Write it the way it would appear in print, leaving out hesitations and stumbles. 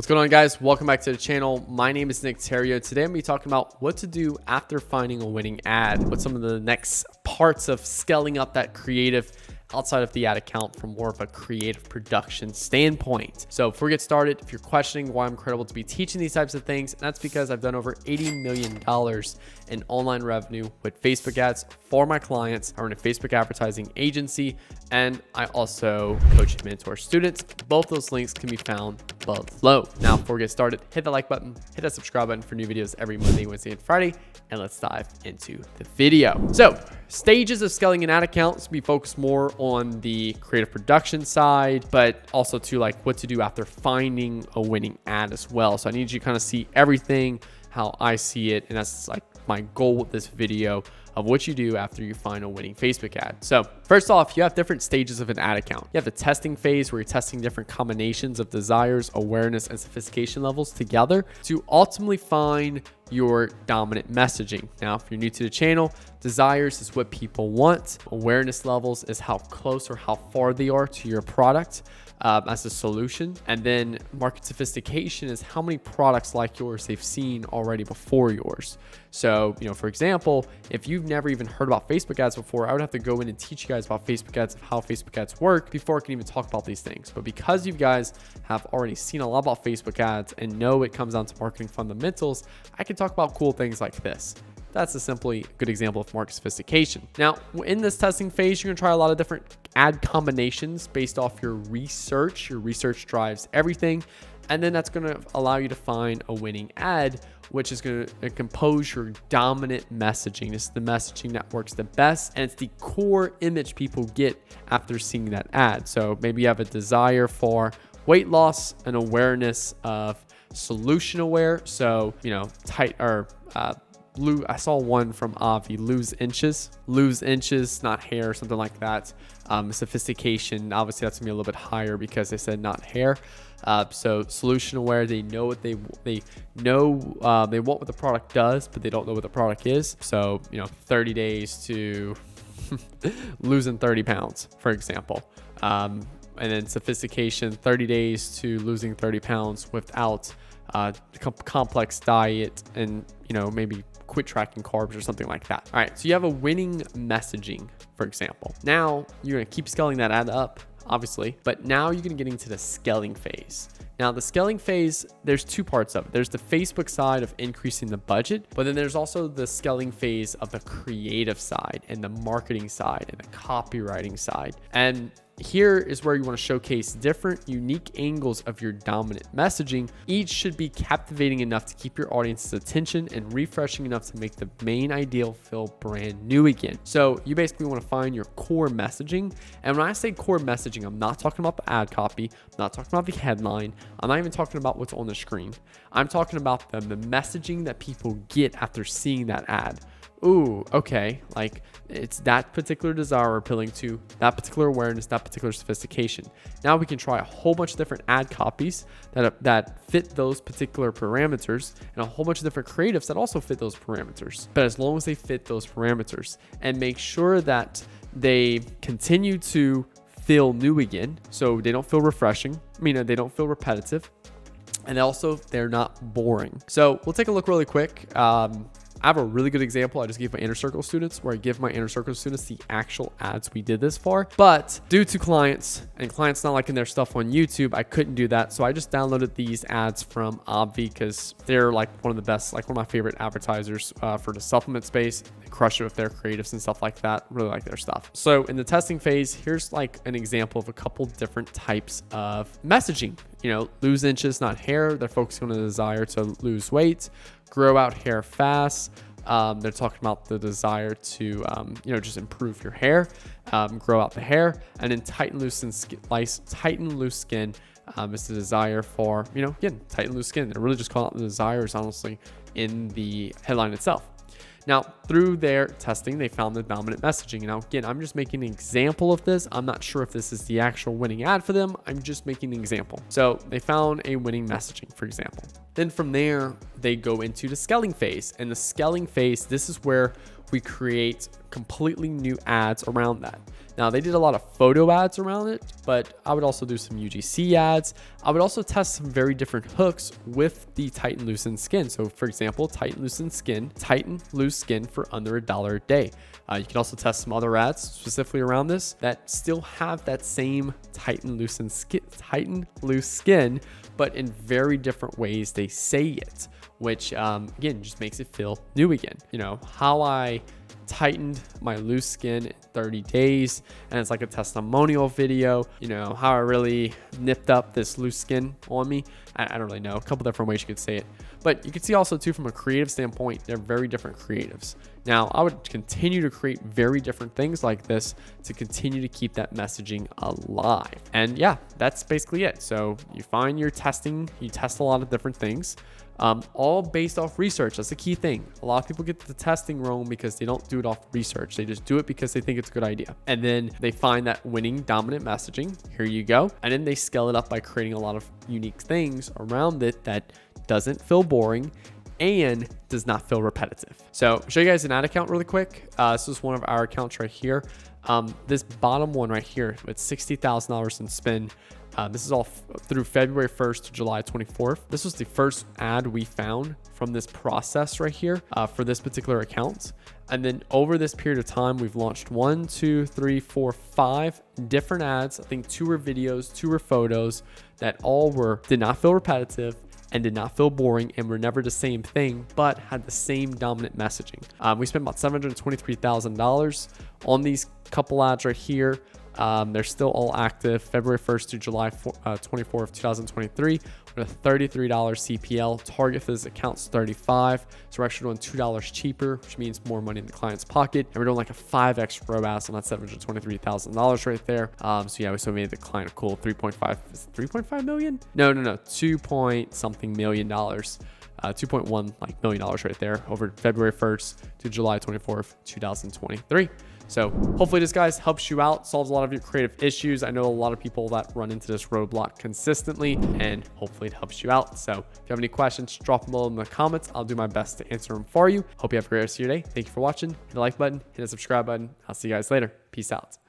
What's going on, guys? Welcome back to the channel. My name is Nick Theriot. Today I'm going to be talking about what to do after finding a winning ad. What's some of the next parts of scaling up that creative outside of the ad account from more of a creative production standpoint. So before we get started, if you're questioning why I'm credible to be teaching these types of things, that's because I've done over $80 million in online revenue with Facebook ads for my clients. I run a Facebook advertising agency, and I also coach and mentor students. Both those links can be found below. Now, before we get started, hit the like button, hit that subscribe button for new videos every Monday, Wednesday, and Friday, and let's dive into the video. So stages of scaling an ad account, we focus more on the creative production side, but also to like what to do after finding a winning ad as well. So I need you to kind of see everything how I see it, and that's like my goal with this video of what you do after you find a winning Facebook ad. So first off, you have different stages of an ad account. You have the testing phase where you're testing different combinations of desires, awareness, and sophistication levels together to ultimately find your dominant messaging. Now, if you're new to the channel, desires is what people want. Awareness levels is how close or how far they are to your product as a solution. And then market sophistication is how many products like yours they've seen already before yours. So, for example, if you've never even heard about Facebook ads before, I would have to go in and teach you guys about Facebook ads, how Facebook ads work before I can even talk about these things. But because you guys have already seen a lot about Facebook ads and know it comes down to marketing fundamentals, I can talk about cool things like this. That's a simply good example of market sophistication. Now, in this testing phase, you're gonna try a lot of different ad combinations based off your research. Your research drives everything. And then that's gonna allow you to find a winning ad, which is gonna compose your dominant messaging. This is the messaging that works the best, and it's the core image people get after seeing that ad. So maybe you have a desire for weight loss, an awareness of solution aware. So, I saw one from Avi, lose inches, not hair, something like that. Sophistication, obviously that's gonna be a little bit higher because they said not hair. So solution aware, they know what they know, they want what the product does, but they don't know what the product is. So, 30 days to losing 30 pounds, for example. And then sophistication, 30 days to losing 30 pounds without complex diet and, maybe quit tracking carbs or something like that. All right, so you have a winning messaging, for example. Now you're gonna keep scaling that ad up, obviously, but now you're gonna get into the scaling phase. Now the scaling phase, there's two parts of it. There's the Facebook side of increasing the budget, but then there's also the scaling phase of the creative side and the marketing side and the copywriting side. And here is where you want to showcase different unique angles of your dominant messaging. Each should be captivating enough to keep your audience's attention and refreshing enough to make the main ideal feel brand new again. So you basically want to find your core messaging. And when I say core messaging, I'm not talking about the ad copy. I'm not talking about the headline. I'm not even talking about what's on the screen. I'm talking about the messaging that people get after seeing that ad. Ooh, okay, like it's that particular desire we're appealing to, that particular awareness, that particular sophistication. Now we can try a whole bunch of different ad copies that fit those particular parameters, and a whole bunch of different creatives that also fit those parameters. But as long as they fit those parameters and make sure that they continue to feel new again, so they don't feel refreshing, they don't feel repetitive, and also they're not boring. So we'll take a look really quick. I have a really good example I just gave my inner circle students, where I give my inner circle students the actual ads we did this for. But due to clients not liking their stuff on YouTube, I couldn't do that. So I just downloaded these ads from Obvi because they're like one of the best, like one of my favorite advertisers for the supplement space. They crush it with their creatives and stuff like that. Really like their stuff. So in the testing phase, here's like an example of a couple different types of messaging. Lose inches, not hair. They're focusing on the desire to lose weight. Grow out hair fast. They're talking about the desire to, just improve your hair, grow out the hair, and then tighten loose skin is the desire for, again, tighten loose skin. They're really just calling out the desires, honestly, in the headline itself. Now, through their testing, they found the dominant messaging. Now, again, I'm just making an example of this. I'm not sure if this is the actual winning ad for them. I'm just making an example. So they found a winning messaging, for example. Then from there, they go into the scaling phase. And the scaling phase, this is where we create completely new ads around that. Now, they did a lot of photo ads around it, but I would also do some UGC ads. I would also test some very different hooks with the tighten, loosen skin. So for example, tighten, loosen skin, tighten, loose skin for under $1 a day. You can also test some other ads specifically around this that still have that same tighten, loosen skin, tighten, loose skin, but in very different ways they say it, which again, just makes it feel new again. You know, how I tightened my loose skin in 30 days, and it's like a testimonial video, you know, how I really nipped up this loose skin on me. I don't really know, a couple different ways you could say it, but you can see also too, from a creative standpoint, they're very different creatives. Now, I would continue to create very different things like this to continue to keep that messaging alive. And yeah, that's basically it. So you find your testing, you test a lot of different things, all based off research. That's the key thing. A lot of people get the testing wrong because they don't do it off research. They just do it because they think it's a good idea. And then they find that winning dominant messaging. Here you go. And then they scale it up by creating a lot of unique things around it that doesn't feel boring and does not feel repetitive. So I'll show you guys an ad account really quick. This is one of our accounts right here. This bottom one right here with $60,000 in spend. This is all through February 1st to July 24th. This was the first ad we found from this process right here for this particular account. And then over this period of time, we've launched 1, 2, 3, 4, 5 different ads. I think 2 were videos, 2 were photos that all did not feel repetitive and did not feel boring and were never the same thing, but had the same dominant messaging. We spent about $723,000 on these couple ads right here. They're still all active February 1st to July 24th, 2023 with a $33 CPL. Target for this account's $35. So we're actually doing $2 cheaper, which means more money in the client's pocket. And we're doing like a 5x ROAS on that $723,000 right there. So yeah, we still made the client a cool 3.5 million? No, 2 point something million dollars. 2.1 like million dollars right there over February 1st to July 24th, 2023. So hopefully this, guys, helps you out, solves a lot of your creative issues. I know a lot of people that run into this roadblock consistently, and hopefully it helps you out. So if you have any questions, drop them below in the comments. I'll do my best to answer them for you. Hope you have a great rest of your day. Thank you for watching. Hit the like button, hit the subscribe button. I'll see you guys later. Peace out.